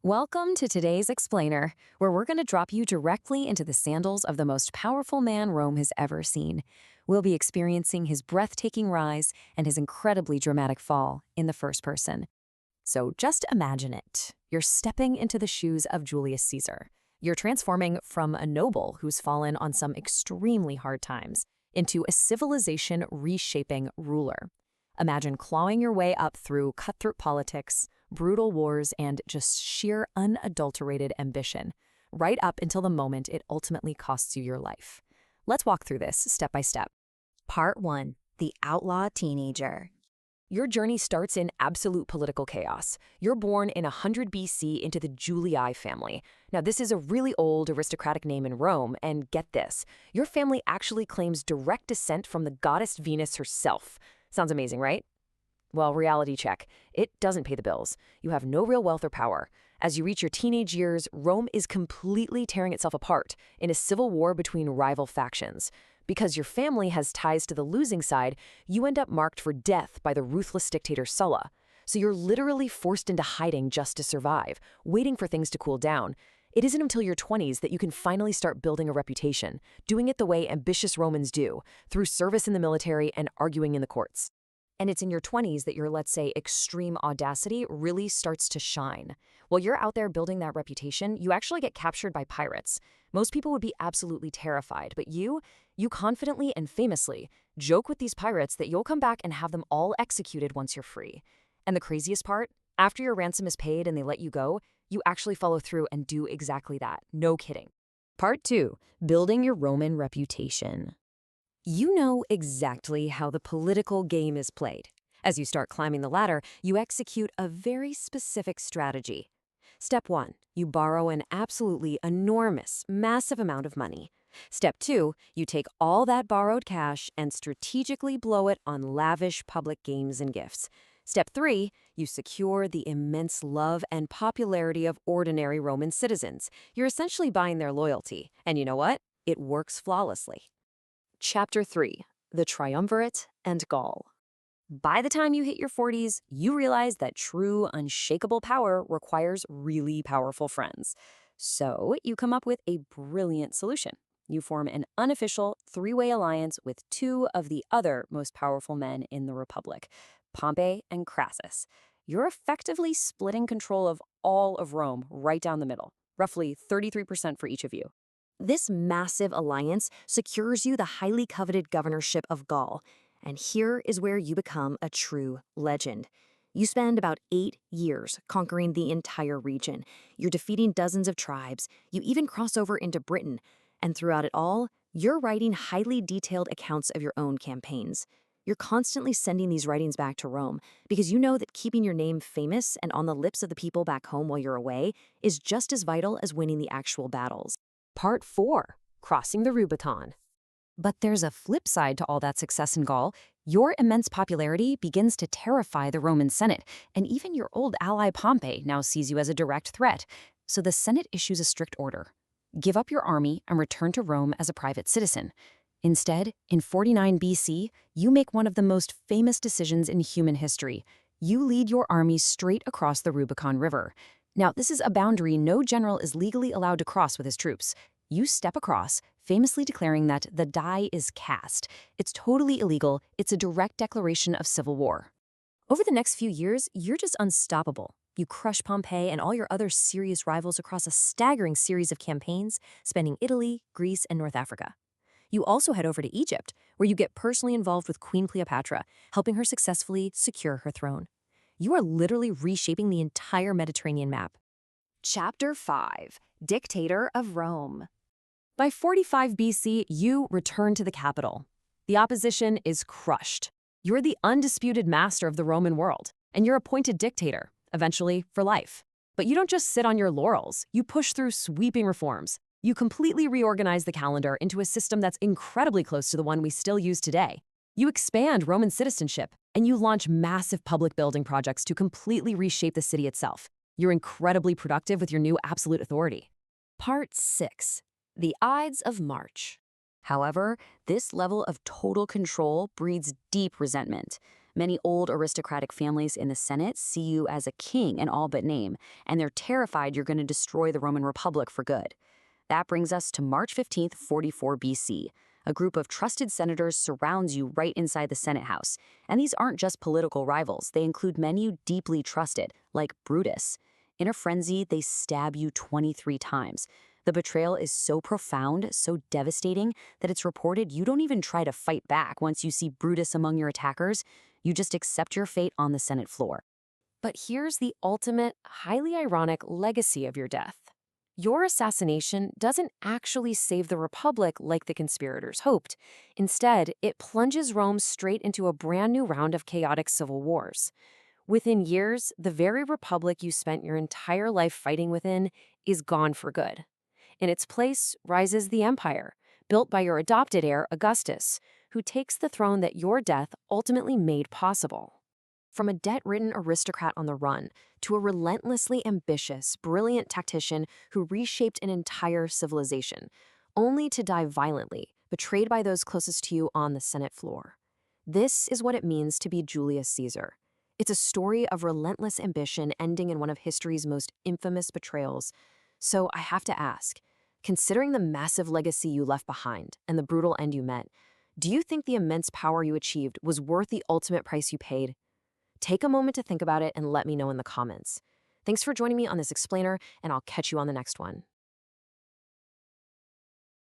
Welcome to today's Explainer, where we're going to drop you directly into the sandals of the most powerful man Rome has ever seen. We'll be experiencing his breathtaking rise and his incredibly dramatic fall in the first person. So just imagine it. You're stepping into the shoes of Julius Caesar. You're transforming from a noble who's fallen on some extremely hard times into a civilization reshaping ruler. Imagine clawing your way up through cutthroat politics, brutal wars, and just sheer unadulterated ambition, right up until the moment it ultimately costs you your life. Let's walk through this step by step. Part 1. The Outlaw Teenager. Your journey starts in absolute political chaos. You're born in 100 BC into the Julii family. Now, this is a really old aristocratic name in Rome, and get this, your family actually claims direct descent from the goddess Venus herself. Sounds amazing, right? Well, reality check. It doesn't pay the bills. You have no real wealth or power. As you reach your teenage years, Rome is completely tearing itself apart in a civil war between rival factions. Because your family has ties to the losing side, you end up marked for death by the ruthless dictator Sulla. So you're literally forced into hiding just to survive, waiting for things to cool down. It isn't until your 20s that you can finally start building a reputation, doing it the way ambitious Romans do, through service in the military and arguing in the courts. And it's in your 20s that your, let's say, extreme audacity really starts to shine. While you're out there building that reputation, you actually get captured by pirates. Most people would be absolutely terrified, but you confidently and famously joke with these pirates that you'll come back and have them all executed once you're free. And the craziest part, after your ransom is paid and they let you go, you actually follow through and do exactly that. No kidding. Part 2. Building your Roman reputation. You know exactly how the political game is played. As you start climbing the ladder, you execute a very specific strategy. Step 1, you borrow an absolutely enormous, massive amount of money. Step 2, you take all that borrowed cash and strategically blow it on lavish public games and gifts. Step 3, you secure the immense love and popularity of ordinary Roman citizens. You're essentially buying their loyalty. And you know what? It works flawlessly. Chapter 3. The Triumvirate and Gaul. By the time you hit your 40s, you realize that true, unshakable power requires really powerful friends. So you come up with a brilliant solution. You form an unofficial three-way alliance with two of the other most powerful men in the Republic, Pompey and Crassus. You're effectively splitting control of all of Rome right down the middle, roughly 33% for each of you. This massive alliance secures you the highly coveted governorship of Gaul, and here is where you become a true legend. You spend about 8 years conquering the entire region. You're defeating dozens of tribes. You even cross over into Britain, and throughout it all, you're writing highly detailed accounts of your own campaigns. You're constantly sending these writings back to Rome because you know that keeping your name famous and on the lips of the people back home while you're away is just as vital as winning the actual battles. Part 4. Crossing the Rubicon. But there's a flip side to all that success in Gaul. Your immense popularity begins to terrify the Roman Senate, and even your old ally Pompey now sees you as a direct threat. So the Senate issues a strict order. Give up your army and return to Rome as a private citizen. Instead, in 49 BC, you make one of the most famous decisions in human history. You lead your army straight across the Rubicon River. Now, this is a boundary no general is legally allowed to cross with his troops. You step across, famously declaring that the die is cast. It's totally illegal. It's a direct declaration of civil war. Over the next few years, you're just unstoppable. You crush Pompey and all your other serious rivals across a staggering series of campaigns, spanning Italy, Greece, and North Africa. You also head over to Egypt, where you get personally involved with Queen Cleopatra, helping her successfully secure her throne. You are literally reshaping the entire Mediterranean map. Chapter 5. Dictator of Rome. By 45 BC, you return to the capital. The opposition is crushed. You're the undisputed master of the Roman world, and you're appointed dictator, eventually for life. But you don't just sit on your laurels. You push through sweeping reforms. You completely reorganize the calendar into a system that's incredibly close to the one we still use today. You expand Roman citizenship, and you launch massive public building projects to completely reshape the city itself. You're incredibly productive with your new absolute authority. Part 6. The Ides of March. However, this level of total control breeds deep resentment. Many old aristocratic families in the Senate see you as a king in all but name, and they're terrified you're going to destroy the Roman Republic for good. That brings us to March 15th, 44 BC. A group of trusted senators surrounds you right inside the Senate House. And these aren't just political rivals, they include men you deeply trusted, like Brutus. In a frenzy, they stab you 23 times. The betrayal is so profound, so devastating, that it's reported you don't even try to fight back once you see Brutus among your attackers. You just accept your fate on the Senate floor. But here's the ultimate, highly ironic legacy of your death. Your assassination doesn't actually save the Republic like the conspirators hoped. Instead, it plunges Rome straight into a brand new round of chaotic civil wars. Within years, the very Republic you spent your entire life fighting within is gone for good. In its place rises the Empire, built by your adopted heir, Augustus, who takes the throne that your death ultimately made possible. From a debt-ridden aristocrat on the run to a relentlessly ambitious, brilliant tactician who reshaped an entire civilization, only to die violently, betrayed by those closest to you on the Senate floor. This is what it means to be Julius Caesar. It's a story of relentless ambition ending in one of history's most infamous betrayals. So I have to ask, considering the massive legacy you left behind and the brutal end you met, do you think the immense power you achieved was worth the ultimate price you paid? Take a moment to think about it and let me know in the comments. Thanks for joining me on this explainer, and I'll catch you on the next one.